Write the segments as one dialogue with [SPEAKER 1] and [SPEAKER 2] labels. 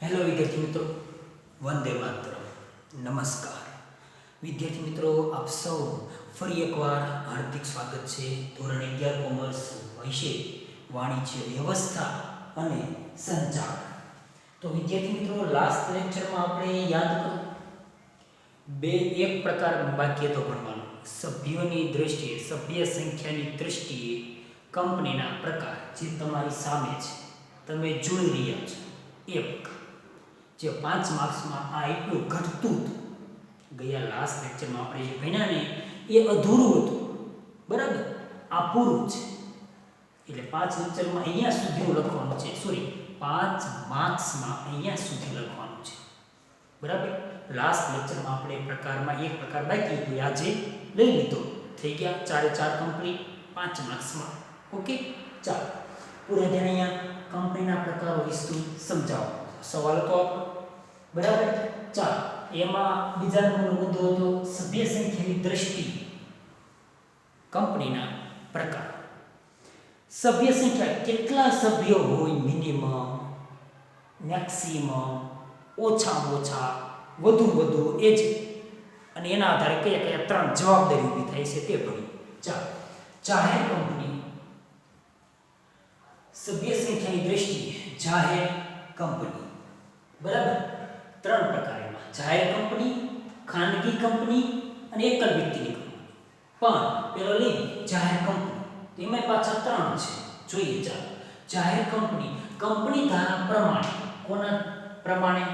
[SPEAKER 1] Hello વિદ્યાર્થી મિત્રો, વંદે માતરમ. નમસ્કાર વિદ્યાર્થી મિત્રો, આપ સૌ ફરી એકવાર હાર્દિક સ્વાગત છે. ધોરણ 11 કોમર્સ વિષય વાણિજ્ય વ્યવસ્થા અને સંચાર. તો વિદ્યાર્થી મિત્રો, લાસ્ટ લેક્ચરમાં આપણે યાદ કરો એક પ્રકાર બાકી હતો ભણવાનો. સભ્યોની દ્રષ્ટિએ, સભ્ય સંખ્યાની દ્રષ્ટિએ કંપનીના પ્રકાર જે તમારી સામે છે, તમે જોઈ રહ્યા છો. એ પ્રકાર જે 5 માર્ક્સમાં આ એટલું ઘટતું હતું. ગયા લાસ્ટ લેક્ચરમાં આપણે જે ભણ્યા ને એ અધૂરું હતું, બરાબર? આ પૂરું છે. એટલે 5 લેક્ચરમાં અહીંયા સુધીનું લખવાનું છે. સોરી, 5 માર્ક્સમાં અહીંયા સુધી લખવાનું છે, બરાબર? લાસ્ટ લેક્ચરમાં આપણે પ્રકારમાં એક પ્રકાર બાકી હતો, આજે લઈ લીધો. થઈ ગયા 4 કમ્પ્લીટ 5 માર્ક્સમાં. ઓકે, ચાલો પૂરા ધ્યાન અહીંયા કંપનીના પ્રકારો વિસ્તૃત સમજાવો. સવાલ તો આપણો, બરાબર? ચાલો, એમાં બીજા નંબરનો મુદ્દો હતો સભ્ય સંખ્યાની દ્રષ્ટિએ કંપનીના પ્રકાર. સભ્ય સંખ્યા કેટલા સભ્યો હોય, મિનિમમ, મેક્સિમમ, ઓછામાં ઓછા, વધુ એ જ. અને એના આધારે કયા કયા 3 જવાબદારી ઊભી થાય છે તે ભણીએ. ચાલો, જાહેર કંપની સભ્ય સંખ્યાની દ્રષ્ટિએ જાહેર કંપની, બરાબર? 3 પ્રકાર એમાં: જાહેર કંપની, ખાનગી કંપની અને એકલ વ્યક્તિની કંપની. પણ પેલો લઈ જાહેર કંપની, એમાં પાછા 3 છે. જોઈએ. ચાલો, જાહેર કંપની, કંપની ધારા પ્રમાણે. કોના પ્રમાણે?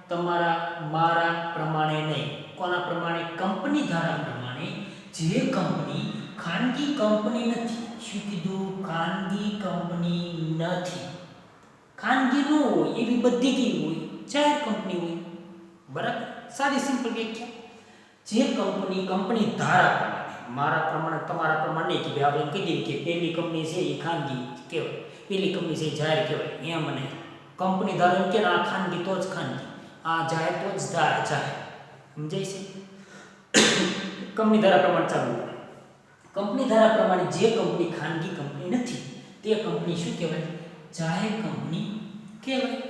[SPEAKER 1] તમારા મારા પ્રમાણે નહીં. કોના પ્રમાણે? કંપની ધારા પ્રમાણે. જે કંપની ખાનગી કંપની નથી. શું કીધું? ખાનગી કંપની નથી. ખાનગી ન હોય એવી બધી કેવી હોય? જાહેર કંપની હોય, બરાબર? સારી સિમ્પલ વ્યાખ્યા. જે કંપની ધારા પ્રમાણે, મારા પ્રમાણે તમારા પ્રમાણે નહીં કે ભાઈ આપણે કહી દઈએ કે પહેલી કંપની છે એ ખાનગી કહેવાય, પહેલી કંપની છે એ જાહેર કહેવાય. એમ મને કંપની ધારો એમ કે આ ખાનગી તો જ ખાનગી, આ જાહેર તો જ જાહેર. સમજાય છે? કંપની ધારા પ્રમાણે ચાલુ. કંપની ધારા પ્રમાણે જે કંપની ખાનગી કંપની નથી તે કંપની શું કહેવાય? જાહેર કંપની કહેવાય.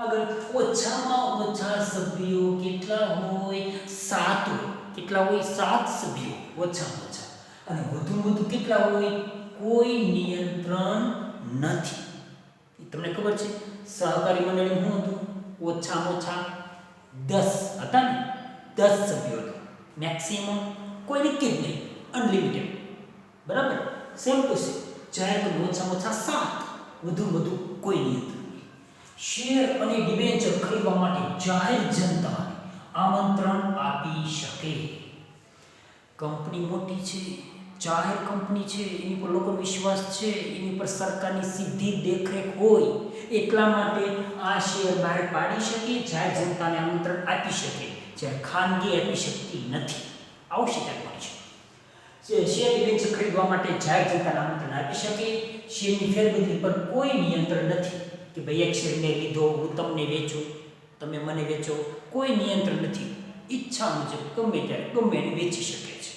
[SPEAKER 1] અગર ઓછામાં ઓછા સભ્યો કેટલા હોય? 7 હોય. કેટલા હોય? 7 સભ્યો ઓછામાં ઓછા. અને વધુ કેટલા હોય? કોઈ નિયંત્રણ નથી. તમને ખબર છે સહકારી મંડળી શું હતું? ઓછામાં ઓછા 10 હતા ને? 10 સભ્યો હતા. મેક્સિમમ કોઈ નક્કી જ નહીં, અનલિમિટેડ, બરાબર? સેમ ટુ સેમ જાહેર કંપની ઓછામાં ઓછા 7, વધુ કોઈ નિયંત્રણ. શેર અને ડિબેન્ચર ખરીદવા માટે જાહેર જનતાને આમંત્રણ આપી શકે. કંપની મોટી છે, જાહેર કંપની છે, એની પર લોકોનો વિશ્વાસ છે, એની પર સરકારની સીધી દેખરેખ હોય, એટલા માટે આ શેર બહાર પાડી શકે, જાહેર જનતાને આમંત્રણ આપી શકે. જ્યારે ખાનગી આપી શકતી નથી. આવશે ત્યારે મળી શકે. શેર ડિબેન્ચર ખરીદવા માટે જાહેર જનતાને આમંત્રણ આપી શકે. શેરની ફેરબદલી પર કોઈ નિયંત્રણ નથી કે ભાઈ એક શેરને લીધો, હું તમને વેચું, તમે મને વેચો. કોઈ નિયંત્રણ નથી. ઈચ્છા મુજબ ગમે ત્યારે ગમે એને વેચી શકે છે.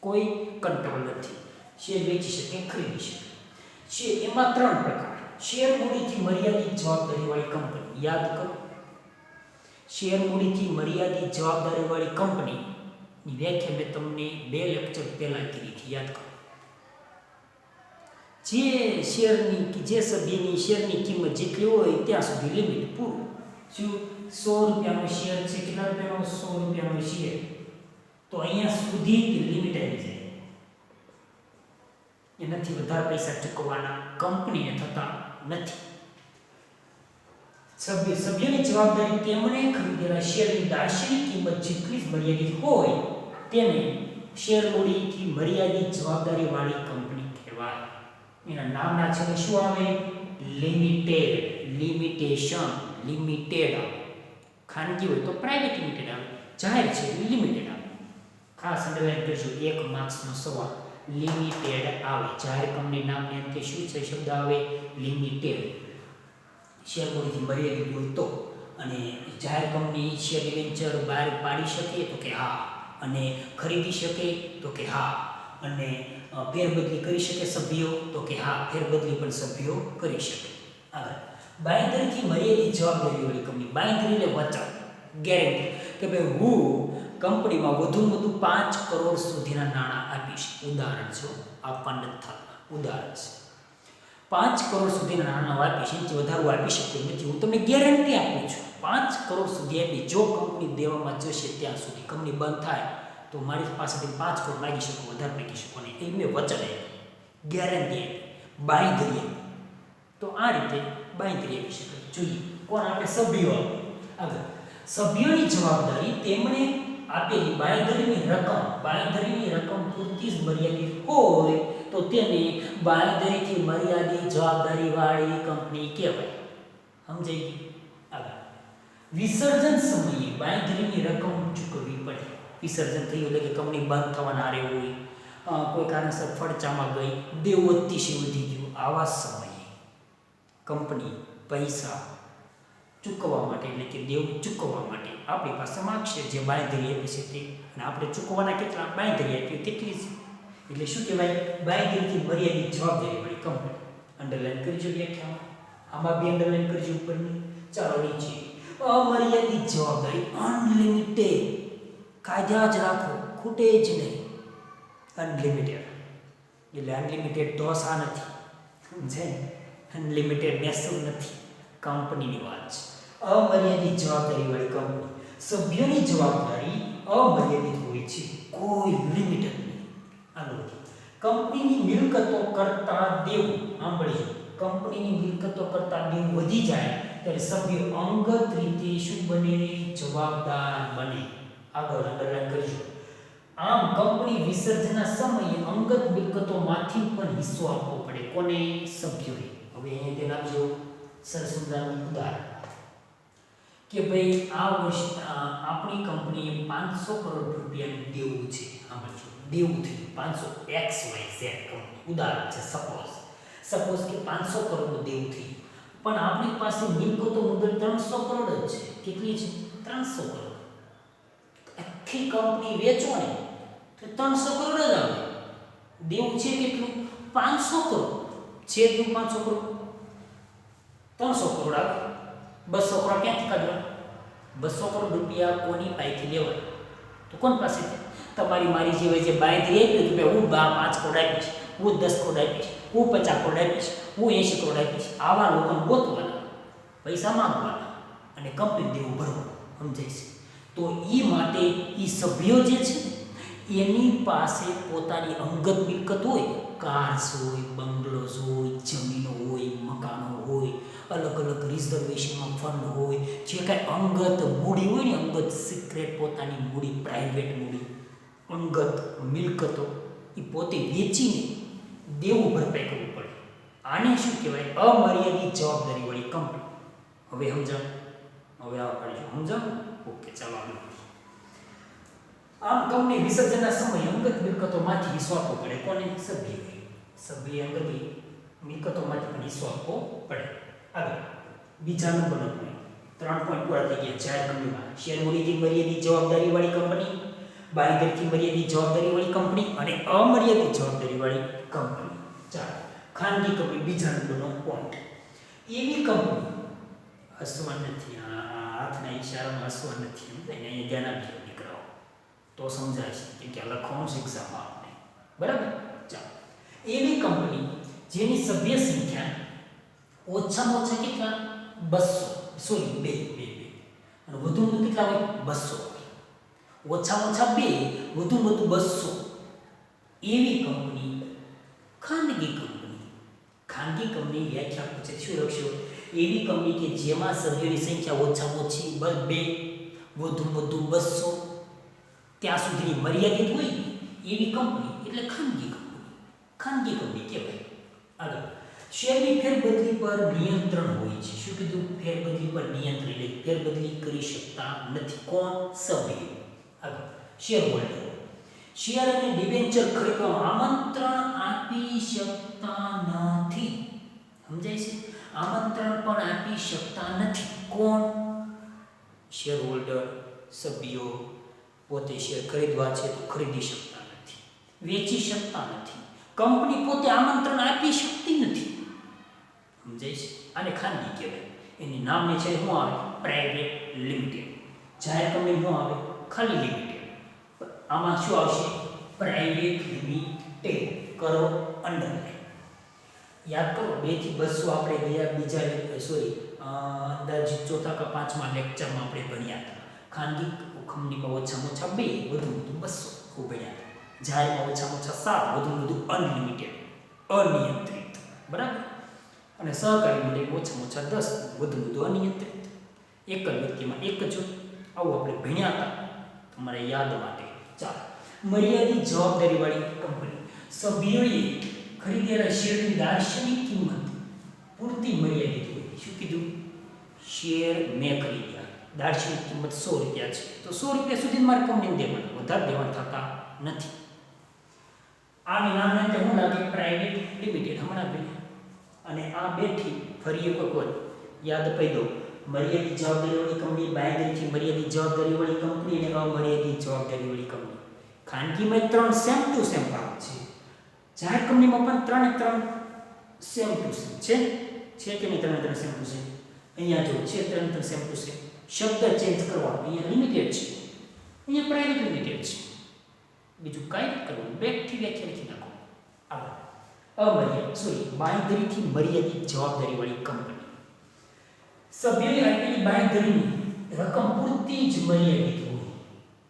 [SPEAKER 1] કોઈ કંટ્રોલ નથી. શેર વેચી શકે, ખરીદી શકે. શેર એમાં 3 પ્રકાર. શેર મૂડીથી મર્યાદિત જવાબદારીવાળી કંપની. યાદ કરો, શેર મૂડીથી મર્યાદિત જવાબદારીવાળી કંપનીની વ્યાખ્યા મેં તમને 2 લેક્ચર પહેલાં કરી હતી. યાદ કરો. જે સભ્યની શેરની કિંમત જેટલી હોય ત્યાં સુધી લિમિટ, પૂરું. શું? 100 રૂપિયાનો શેર છે. કેટલા રૂપિયાનો? 100 રૂપિયાનો શેર. તો અહીંયા સુધી લિમિટ આવી જાય. એનાથી વધારે પૈસા ચૂકવવાના કંપનીને થતા નથી. સભ્યની જવાબદારી તેમણે ખરીદેલા શેરની દાર્શનિક કિંમત જેટલી જ મર્યાદિત હોય તેને શેર મૂડીથી મર્યાદિત જવાબદારીવાળી કંપની કહેવાય. એના નામના છેલ્લે શું આવે? લિમિટેડ, લિમિટેશન, લિમિટેડ આવે. ખાનગી હોય તો પ્રાઇવેટ લિમિટેડ આવે, જાહેર છે લિમિટેડ આવે. ખાસ અંડરલાઈન કરજો, 1 માર્ક્સનો સવાલ. લિમિટેડ આવે. જાહેર કંપની નામની અંતે શું છે? શબ્દ આવે લિમિટેડ. શેર મૂડીથી મર્યાદિત હોય તો. અને જાહેર કંપની શેર ડિબેન્ચર બહાર પાડી શકે તો કે હા, અને ખરીદી શકે તો કે હા, અને ફેરબદલી કરી શકે સભ્યો તો કે હા, ફેરબદલી પણ સભ્યો કરી શકે. આગળ બાંયધરીથી મર્યાદિત જવાબદારીવાળી કંપની. બાંયધરી એટલે વચન, ગેરંટી કે ભાઈ હું કંપનીમાં વધુમાં વધુ 5 કરોડ સુધીના નાણાં આપીશ. ઉદાહરણ છે, આપવા નથી થતા, ઉદાહરણ છે. 5 કરોડ સુધીના નાણાં આપીશ, એનાથી વધારે આપી શકતો નથી. હું તમને ગેરંટી આપું છું 5 કરોડ સુધી આપી. જો કંપની દેવામાં જશે ત્યાં સુધી, કંપની બંધ થાય તો મારી પાસેથી 5 કરોડ માગી શકો, વધારે માગી શકો નહીં. એ મેં વચન આપ્યું, ગેરંટી આપી, બાંયધરી આપી. તો આ રીતે બાંયધરી આપી શકાય. જોઈએ કોણ આપણે સભ્યો. આગળ સભ્યોની જવાબદારી તેમણે આપેલી બાંયધરીની રકમ પૂરતી જ મર્યાદિત હોય તો તેને બાંયધરીથી મર્યાદિત જવાબદારીવાળી કંપની કહેવાય. સમજાઈ ગયું? આગળ વિસર્જન સમયે બાંયધરીની રકમ ચૂકવવી પડે. વિસર્જન થયું એટલે કે કંપની બંધ થવાના આરે હોય, કોઈ કારણસર ફડચામાં ગઈ, દેવું અતિશય વધી ગયું, આવા સમયે કંપની પૈસા ચૂકવવા માટે એટલે કે દેવું ચૂકવવા માટે આપણી પાસે માગશે. જે બાંયધરી આપી છે તે, અને આપણે ચૂકવવાના કેટલા બાંયધરી આપી તેટલી છે. એટલે શું કહેવાય? બાંયધરીથી મર્યાદિત જવાબદારીવાળી કંપની. અંડરલાઈન કરજો વ્યાખ્યામાં, આમાં બી અંડરલાઈન કરજો ઉપરની. ચાલો નીચે અમર્યાદિત જવાબદારી, અનલિમિટેડ. કાયદા જ રાખો, ખૂટે જ નહીં. અનલિમિટેડ એટલે અનલિમિટેડ ઢોસા નથી, સમજાય? અનલિમિટેડ મેસૂર નથી, કંપનીની વાત છે. અમર્યાદિત જવાબદારીવાળી કંપની. સભ્યોની જવાબદારી અમર્યાદિત હોય છે, કોઈ લિમિટ નહીં. આગળ કંપનીની મિલકતો કરતાં દેવું. સાંભળીએ, કંપનીની મિલકતો કરતાં દેવું વધી જાય ત્યારે સભ્યો અંગત રીતે શું બને? જવાબદાર બને. આગળ અંડરલાઈન કરજો. આમ કંપની વિસર્જનના સમયે અંગત મિલકતોમાંથી પણ હિસ્સો આપવો પડે. કોને? સભ્યોએ. હવે અહીંયા તે નાખજો સરસ મજાનું ઉદાહરણ કે ભાઈ આ વર્ષ આપણી કંપનીએ 500 કરોડ રૂપિયાનું દેવું છે. સમજો, દેવું થયું 500 XYZ કંપની. ઉદાહરણ છે, સપોઝ કે 500 કરોડનું દેવું થયું, પણ આપણી પાસે મિલકતો મુદ્દલ 300 કરોડ જ છે. કેટલી છે? 300 કરોડ. આખી કંપની વેચો ને તો 300 કરોડ જ આવે. દેવું છે કેટલું? 500 કરોડ છે. દેવું 500 કરોડ, 300 કરોડ આવે. 200 કરોડ ક્યાંથી કાઢવા? 200 કરોડ રૂપિયા કોની પાસેથી લેવા? તો કોણ પાસેથી? તમારી મારી જેવી જે બાંયધરી આપી કે હું 5 કરોડ આપીશ, હું 10 કરોડ આપીશ, હું 50 કરોડ આપીશ, હું 80 કરોડ આપીશ, આવા લોકોને ગોતવાના, પૈસા માંગવાના અને કંપની દેવું ભરવાનું. સમજાય છે? તો એ માટે એ સભ્યો જે છે એની પાસે પોતાની અંગત મિલકત હોય, કાર્સ હોય, બંગલોઝ હોય, જમીનો હોય, મકાનો હોય, અલગ અલગ રિઝર્વેશનમાં ફંડ હોય, જે કાંઈ અંગત મૂડી હોય ને, અંગત સિક્રેટ પોતાની મૂડી, પ્રાઇવેટ મૂડી, અંગત મિલકતો એ પોતે વેચીને દેવું ભરપાઈ કરવું પડે. આને શું કહેવાય? અમર્યાદિત જવાબદારીવાળી કંપની. હવે સમજાવ, હવે આવા પાડજો. સમજાવ? ઓકે, ચાલો આગળ. આમ કંપની વિસર્જનના સમયે અંગત મિલકતોમાંથી હિસ્સો આપવો પડે. કોને? સભ્ય અંગત મિલકતોમાંથી પણ હિસ્સો આપવો પડે. આગળ બીજા નંબરનો પોઈન્ટ. 3 પોઈન્ટ પૂરા થઈ ગયા. જાહેર કંપનીમાં શેર મૂડીથી મર્યાદિત જવાબદારીવાળી કંપની, બાંયધરીથી મર્યાદિત જવાબદારીવાળી કંપની અને અમર્યાદિત જવાબદારીવાળી કંપની. ચાલો ખાનગી કંપની, બીજા નંબરનો પોઈન્ટ. એવી કંપની, હસવા નથી, હાથના ઈશારામાં હસવા નથી, અહીંયા ધ્યાન આપજો દીકરાઓ, તો સમજાય છે કે લખવાનું છે એક્ઝામમાં આપણે. બરાબર? ચાલો એવી કંપની જેની સભ્ય સંખ્યા ઓછામાં ઓછા કેટલા? 200, બે અને વધુમાં વધુ કેટલા હોય? 200. ઓછામાં ઓછા 2, વધુમાં વધુ 200. એવી કંપની ખાનગી કંપની. ખાનગી કંપની વ્યાખ્યા પૂછે, શું લખશો? એવી કંપની કે જેમાં સભ્યોની સંખ્યા ઓછામાં ઓછી 2, વધુમાં વધુ 200 ત્યાં સુધીની મર્યાદિત હોય એવી કંપની એટલે ખાનગી કંપની. ખાનગી કંપની કહેવાય. આગળ શેરની ફેરબદલી પર નિયંત્રણ હોય છે. શું કીધું? ફેરબદલી પર નિયંત્રણ એટલે ફેરબદલી કરી શકતા નથી. કોણ? સભ્યો. આગળ શેર હોલ્ડર. શેર અને ડિબેન્ચર ખરીદવાનું આમંત્રણ આપી શકતા નથી. સમજાય છે? આમંત્રણ પણ આપી શકતા નથી. કોણ? શેર હોલ્ડર, સભ્યો. પોતે શેર ખરીદવા છે તો ખરીદી શકતા નથી, વેચી શકતા નથી. કંપની પોતે આમંત્રણ આપી શકતી નથી. સમજાય છે? આને ખાનગી કહેવાય. એની નામને છે શું આવે? Private limited. જાહેર કંપની શું આવે? ખાલી લિમિટેડ. આમાં શું આવશે? Private limited. કરો અંડરલાઈન. યાદ કરો 2 થી 200 આપણે ગયા બીજા અંદાજિત ચોથા કે પાંચમા લેક્ચરમાં આપણે ભણ્યા હતા. ખાનગી કંપનીમાં ઓછામાં ઓછા 2, વધુ 200 ખૂબ ભણ્યા હતા. જાહેરમાં ઓછામાં ઓછા 7, વધુ અનલિમિટેડ, અનિયંત્રિત. બરાબર. અને સહકારી મંડળીમાં ઓછામાં ઓછા 10, વધુ અનિયંત્રિત. એક જ વ્યક્તિમાં એક જ. આવું આપણે ભણ્યા હતા તમારે યાદ માટે. ચાલો, મર્યાદિત જવાબદારીવાળી કંપની. સભ્યોએ ખરીદેલા શેરની દાર્શનિક કિંમત પૂરતી મર્યાદિત હોય. શું કીધું? શેર મેં ખરીદ્યા, દાર્શનિક કિંમત 100 રૂપિયા છે, તો 100 રૂપિયા સુધી મારે કંપનીને દેવાના, વધારે દેવાના થતા નથી. આની નામને શું લાગે? Private limited. હમણાં ભાઈ અને આ બેઠી ફરી એક વખત યાદ અપાઈ દો. મર્યાદિત જવાબદારીવાળી કંપની, બાંયધરીથી મર્યાદિત જવાબદારીવાળી કંપની અને અમર્યાદિત જવાબદારીવાળી કંપની. ખાનગીમાં 3 સેમ ટુ સેમ ભાગ છે. જાહેર કંપનીમાં પણ 3 સેમ ટુ સેમ છે કે નહીં? 3 સેમ ટુ સેમ. અહીંયા જો છે 3 સેમ ટુ સેમ. શબ્દ ચેન્જ કરવાનો. અહીંયા લિમિટેડ છે, અહીંયા પ્રાઇવેટ લિમિટેડ છે. બીજું કાંઈ નથી કરવાનું. બેકથી વ્યાખ્યા લખી નાખો. આગળ બાંયધરીથી મર્યાદિત જવાબદારીવાળી કંપની. સભ્યોએ આપેલી બાંયધરીની રકમ પૂરતી જ મર્યાદિત હોય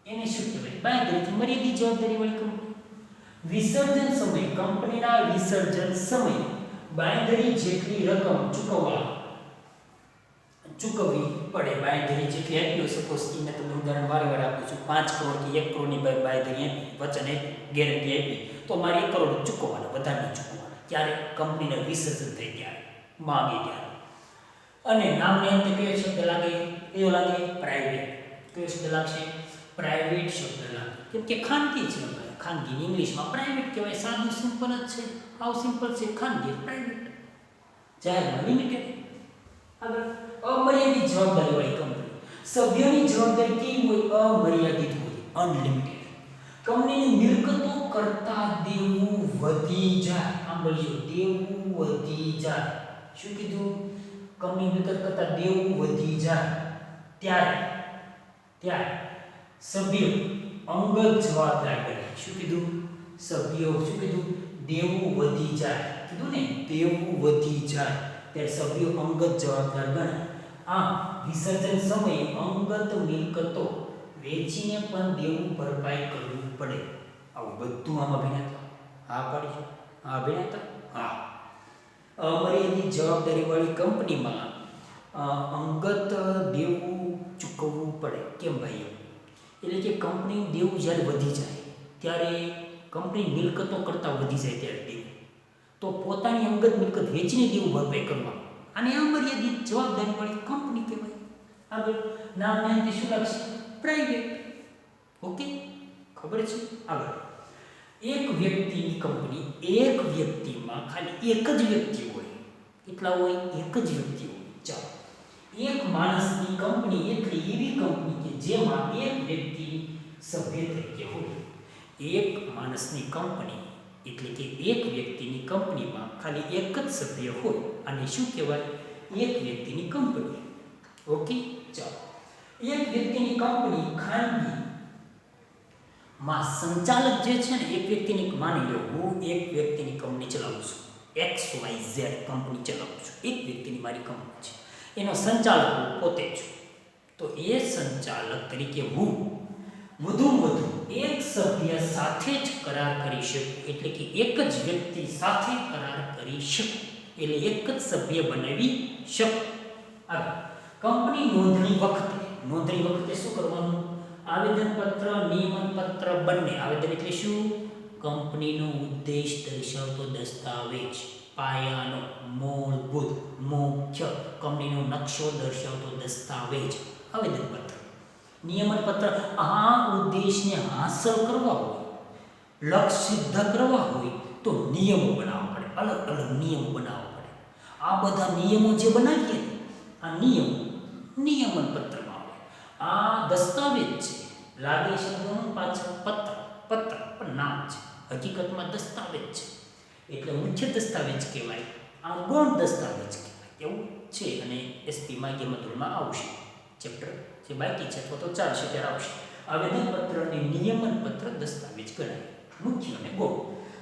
[SPEAKER 1] એને શું કહેવાય? બાંયધરીથી મર્યાદિત જવાબદારીવાળી કંપની. વિસર્જન સમય, કંપનીના વિસર્જન સમય બાંયધરી જેટલી રકમ ચૂકવવી પડે. બાંયધરી જેટલી આપી, સપોઝ કે મેં તમને ઉદાહરણ વારંવાર આપું છું, 5 કરોડ કે 1 કરોડની બાંયધરી આપી, વચન આપી, ગેરંટી આપી, તો મારે 1 કરોડ ચૂકવવાના, વધારે નહીં ચૂકવવાના. ક્યારે? કંપનીને વિસર્જન થઈ ત્યારે, માંગે ત્યારે. અને નામને અંતે કયો શબ્દ લાગે? કયો લાગે? પ્રાઇવેટ. કયો શબ્દ લાગશે? પ્રાઇવેટ શબ્દ લાગે. કેમ કે ખાનગી છે. ખાનગી ઇંગ્લિશમાં પ્રાઇવેટ કહેવાય. સાદું સિમ્પલ જ છે. આવ સિમ્પલ છે. ખાનગી પ્રાઇવેટ, જાહેરમાં લિમિટેડ. આગળ અમર્યાદિત જવાબદારીવાળી કંપની. સભ્યોની જવાબદારી કેવી હોય? અમર્યાદિત હોય, અનલિમિટેડ. કંપનીની મિલકતો કરતા દેવું વધી જાય. આમ બોલજો, દેવું વધી જાય. શું કીધું? કંપની મિલકત કરતા દેવું વધી જાય ત્યારે સભ્યો અંગત જવાબદાર બને. શું કીધું? સભ્યો શું કીધું? દેવું વધી જાય. કીધું ને, દેવું વધી જાય ત્યારે સભ્યો અંગત જવાબદાર બને. આમ વિસર્જન સમયે અંગત મિલકતો વેચીને પણ દેવું ભરપાઈ કરવું પડે. આવું બધું આમાં ભણ્યા. હા પાડીશું. હા ભણ્યા. હા. અમર્યાદિત જવાબદારીવાળી કંપનીમાં અંગત દેવું ચૂકવવું પડે. કેમ ભાઈઓ? એટલે કે કંપની દેવું જ્યારે વધી જાય ત્યારે કંપની મિલકતો કરતાં વધી જાય ત્યારે દેવું, તો પોતાની અંગત મિલકત વેચીને દેવું ભરપાઈ કરવા, અને અમર્યાદિત જવાબદારીવાળી કંપની કહેવાય. આગળ નામને અંતે શું લાગશે? પ્રાઇવેટ. ઓકે, ખબર છે? આગળ એક વ્યક્તિની કંપની, એક વ્યક્તિમાં ખાલી એક જ વ્યક્તિ હોય. કેટલા હોય? એક જ વ્યક્તિ હોય. ચાલો, એક માણસની કંપની એટલે એવી કંપની કે જેમાં એક વ્યક્તિ સભ્ય તરીકે હોય. એક માણસની કંપની એટલે કે એક વ્યક્તિની કંપનીમાં ખાલી એક જ સભ્ય હોય, અને શું કહેવાય? એક વ્યક્તિની કંપની. ઓકે, ચાલો. એક વ્યક્તિની કંપની ખાનગી માં સંચાલક જે છે ને, એક વ્યક્તિની, માની લો હું એક વ્યક્તિની કંપની ચલાવું છું, XYZ કંપની ચલાવું છું, એક વ્યક્તિની મારી કંપની છે, એનો સંચાલક હું પોતે છું. તો એ સંચાલક તરીકે હું વધુ એક સભ્ય સાથે જ કરાર કરી શકું, એટલે કે એક જ વ્યક્તિ સાથે કરાર કરી શકું, એટલે એક જ સભ્ય બનાવી શકું. આગળ કંપની નોંધણી વખતે શું કરવાનું? આવેદનપત્ર, નિયમનપત્ર બંને. આવેદન એટલે શું? કંપનીનો ઉદ્દેશ દર્શાવતો દસ્તાવેજ, પાયાનો, મૂળભૂત, મુખ્ય, કંપનીનો નકશો દર્શાવતો દસ્તાવેજ આવેદનપત્ર. નિયમનપત્ર આ ઉદ્દેશને હાંસલ કરવા હોય, લક્ષ્ય સિદ્ધ કરવા હોય તો નિયમો બનાવવા પડે, અલગ અલગ નિયમો બનાવવા પડે. આ બધા નિયમો જે બનાવીએ, આ નિયમો નિયમનપત્રમાં આવે. આ દસ્તાવેજ છે, લાગે શબ્દોનું પાછળ પત્ર પણ નામ છે, હકીકતમાં દસ્તાવેજ છે. એટલે મુખ્ય દસ્તાવેજ કહેવાય, આ ગૌણ દસ્તાવેજ કહેવાય. એવું છે. અને એસપીમાં ગેમતુલમાં આવશે ચેપ્ટર જે બાકી છે અથવા તો ચાલશે ત્યારે આવશે. આવેદનપત્ર અને નિયમનપત્ર દસ્તાવેજ ગણાય. મુખ્ય અને ગૌણ.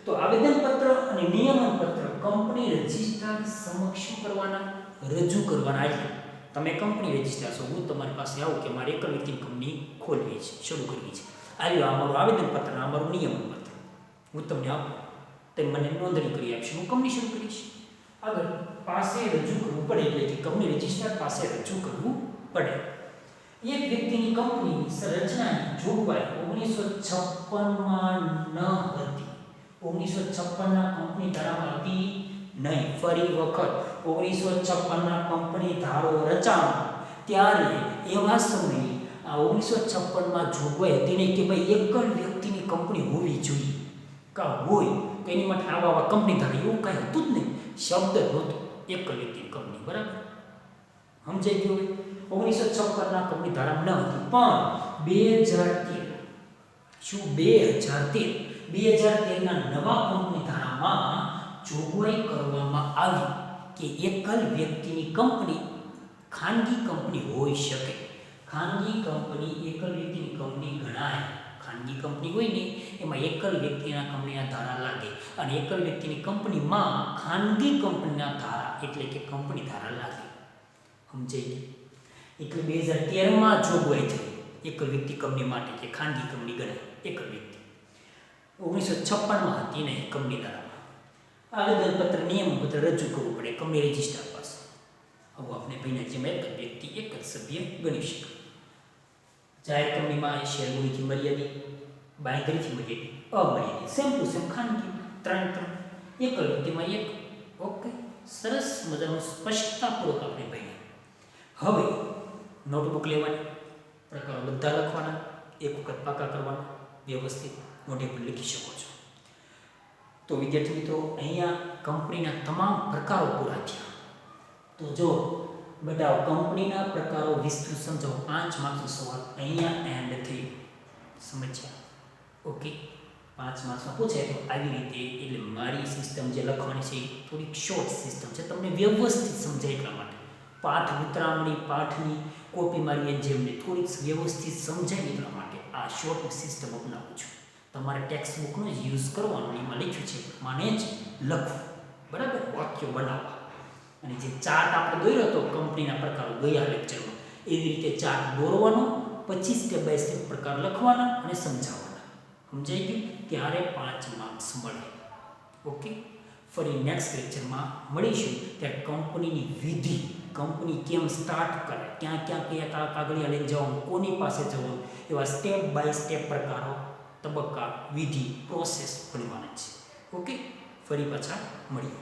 [SPEAKER 1] તો આવેદનપત્ર અને નિયમનપત્ર કંપની રજિસ્ટ્રાર સમક્ષ શું કરવાના? રજૂ કરવાના. એટલે તમે કંપની રજિસ્ટ્રાર છો, હું તમારી પાસે આવું કે મારે એકલ વ્યક્તિની કંપની ખોલવી છે, શરૂ કરવી છે. આવ્યો અમારું આવેદનપત્ર, અમારું નિયમનપત્ર હું તમને આપું, તમે મને નોંધણી કરી આપશો, હું કંપની શરૂ કરીશ. આગળ પાસે રજૂ કરવું પડે, એટલે કે કંપની રજિસ્ટ્રાર પાસે રજૂ કરવું પડે. એક વ્યક્તિની કંપનીની રચનાની જોગવાઈ 1956માં ન હતી. 1956ના કંપની ધારામાં હતી નહીં. ફરી વખત 1956ના કંપની ધારો રચાણો ત્યારે એવા સમયે આ 1956માં જોગવાઈ હતી નહીં કે ભાઈ એકલ વ્યક્તિની કંપની હોવી જોઈએ કા હોય તો એની માટે આવા કંપની ધારા એવું કાંઈ હતું જ નહીં. શબ્દ જ નહોતો એકલ વ્યક્તિની કંપની. બરાબર સમજાઈ ગયું? 1956ના કંપની ધારા ન હતી, પણ 2013 શું 2013ના નવા કંપની ધારામાં જોગવાઈ કરવામાં આવી કે એકલ વ્યક્તિની કંપની ખાનગી કંપની હોઈ શકે. ખાનગી કંપની એકલ વ્યક્તિની કંપની ગણાય. ખાનગી કંપની હોય ને એમાં એકલ વ્યક્તિના કંપનીના ધારા લાગે, અને એકલ વ્યક્તિની કંપનીમાં ખાનગી કંપનીના ધારા એટલે કે કંપની ધારા લાગે. સમજાઈ ગયું? એટલે 2013માં જોગવાઈ થઈ એકલ વ્યક્તિ કંપની માટે કે ખાનગી કંપની ગણાય એકલ વ્યક્તિ. 1956માં હતી ને કંપની ધારામાં. આવેદનપત્ર નિયમપત્ર રજૂ કરવું પડે કંપની રજિસ્ટ્રાર પાસે. હવે આપણે ભાઈના જેમાં એક જ વ્યક્તિ એક જ સભ્ય ગણી શકે. જાહેર કંપનીમાં શેરમૂડીથી મર્યાદિત, બાંયધરીથી મર્યાદિત, અમર્યાદિત, સેમ ટુ સેમ ખાનગી ત્રણ. એકલ વ્યક્તિમાં એક. ઓકે, સરસ મજાનું સ્પષ્ટતાપૂર્વક આપણે ભાઈ. હવે નોટબુક લેવાની, પ્રકારો બધા લખવાના, એક વખત પાકા કરવાના, વ્યવસ્થિત મોઢે પર લખી શકો છો. તો વિદ્યાર્થી મિત્રો, અહીંયા કંપનીના તમામ પ્રકારો પૂરા થયા. તો જો બેટા કંપનીના પ્રકારો વિસ્તૃત સમજાવો. 5 માર્ક્સનો સવાલ અહીંયા એન્ડ થઈ. સમજ્યા? ઓકે, 5 માર્ક્સમાં પૂછે તો આવી રીતે. એટલે મારી સિસ્ટમ જે લખવાની છે એ થોડીક શોર્ટ સિસ્ટમ છે, તમને વ્યવસ્થિત સમજાય એટલા માટે. પાઠ વિતરામણી, પાઠની કોપી મારી જેમને થોડીક વ્યવસ્થિત સમજાય એટલા માટે આ શોર્ટ સિસ્ટમ અપનાવું છું. તમારે ટેક્સ્ટ બુકનો જ યુઝ કરવાનો, એમાં લખ્યું છે મને જ લખવું. બરાબર? વાક્યો બનાવવા. અને જે ચાર્ટ આપણે દોર્યો હતો કંપનીના પ્રકારો ગયા લેક્ચરમાં, એવી રીતે ચાર્ટ દોરવાનો, પછી સ્ટેપ બાય સ્ટેપ પ્રકાર લખવાના અને સમજાવવાના. સમજાઈ ગયું? ત્યારે 5 માર્ક્સ મળે. ઓકે, ફરી નેક્સ્ટ લેક્ચરમાં મળીશું. ત્યારે કંપનીની વિધિ, કંપની કેમ સ્ટાર્ટ કરે, ક્યાં ક્યાં કયા કાગળિયા લઈને જવાનું, કોની પાસે જવાનું, એવા સ્ટેપ બાય સ્ટેપ પ્રકારો, તબક્કા, વિધિ, પ્રોસેસ ભણવાના છે. ઓકે, ફરી પાછા મળીએ.